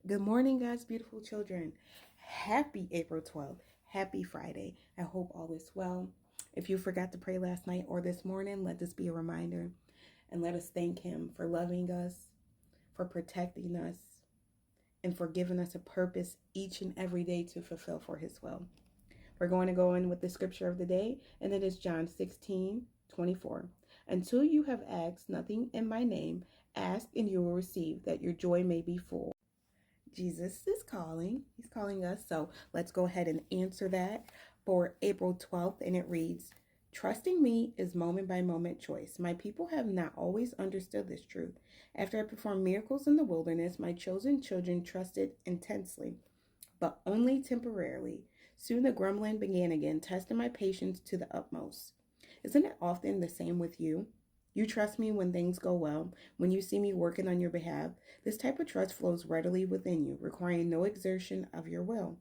Good morning, God's beautiful children. Happy April 12th. Happy Friday. I hope all is well. If you forgot to pray last night or this morning, let this be a reminder and let us thank Him for loving us, for protecting us, and for giving us a purpose each and every day to fulfill for His will. We're going to go in with the scripture of the day, and it is John 16:24. Until you have asked nothing in my name, ask and you will receive, that your joy may be full. Jesus is calling. He's calling us. So let's go ahead and answer that for April 12th. And it reads, trusting me is moment by moment choice. My people have not always understood this truth. After I performed miracles in the wilderness, my chosen children trusted intensely, but only temporarily. Soon the grumbling began again, testing my patience to the utmost. Isn't it often the same with you? You trust me when things go well, when you see me working on your behalf. This type of trust flows readily within you, requiring no exertion of your will.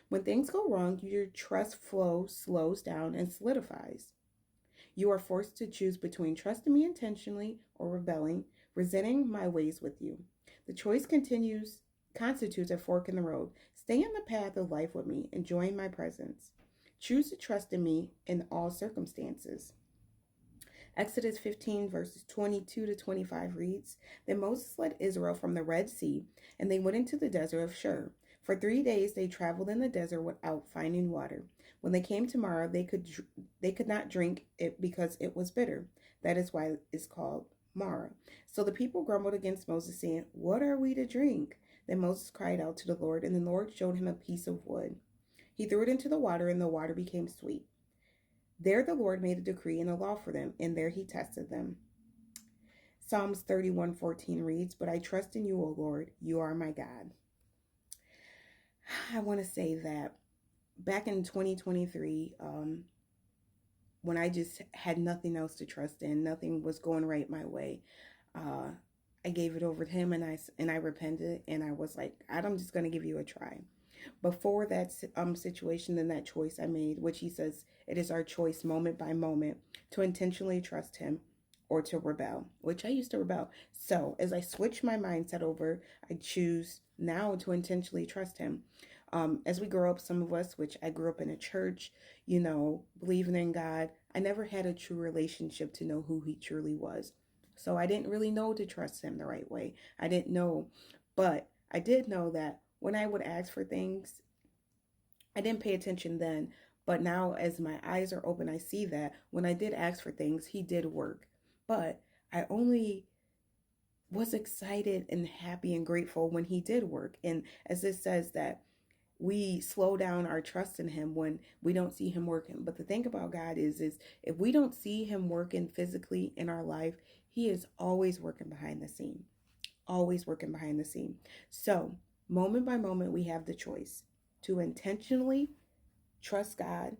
When things go wrong, your trust flow slows down and solidifies. You are forced to choose between trusting me intentionally or rebelling, resenting my ways with you. The choice constitutes a fork in the road. Stay on the path of life with me, enjoying my presence. Choose to trust in me in all circumstances. Exodus 15 verses 22 to 25 reads, Then Moses led Israel from the Red Sea, and they went into the desert of Shur. For 3 days they traveled in the desert without finding water. When they came to Marah, they could not drink it because it was bitter. That is why it's called Marah. So the people grumbled against Moses, saying, What are we to drink? Then Moses cried out to the Lord, and the Lord showed him a piece of wood. He threw it into the water, and the water became sweet. There the Lord made a decree and a law for them, and there he tested them. Psalms 31:14 reads, But I trust in you, O Lord, you are my God. I want to say that back in 2023, when I just had nothing else to trust in, nothing was going right my way, I gave it over to him, and I repented, and I was like, I'm just going to give you a try. Before that situation and that choice I made, which he says it is our choice moment by moment to intentionally trust him or to rebel, which I used to rebel. So as I switch my mindset over, I choose now to intentionally trust him. As we grow up, some of us, which I grew up in a church, believing in God, I never had a true relationship to know who he truly was. So I didn't really know to trust him the right way. I didn't know, but I did know that when I would ask for things, I didn't pay attention then, but now as my eyes are open, I see that when I did ask for things, he did work. But I only was excited and happy and grateful when he did work. And as it says that we slow down our trust in him when we don't see him working. But the thing about God is if we don't see him working physically in our life, he is always working behind the scene. Always working behind the scene. So moment by moment, we have the choice to intentionally trust God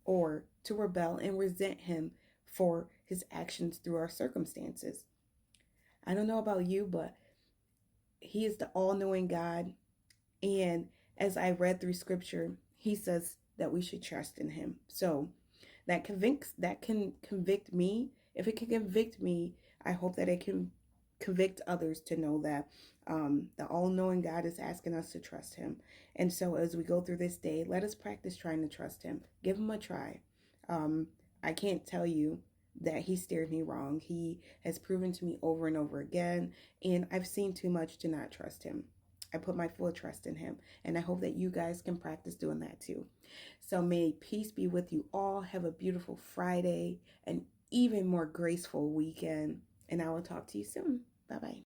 or to rebel and resent him for his actions through our circumstances. I don't know about you, but he is the all-knowing God. And as I read through scripture, he says that we should trust in him. So that can convict me. If it can convict me, I hope that it can convict others to know that the all-knowing God is asking us to trust him. And so as we go through this day, let us practice trying to trust him. Give him a try. I can't tell you that he steered me wrong. He has proven to me over and over again, and I've seen too much to not trust him. I put my full trust in him, and I hope that you guys can practice doing that too. So may peace be with you all. Have a beautiful Friday, an even more graceful weekend, and I will talk to you soon. Bye-bye.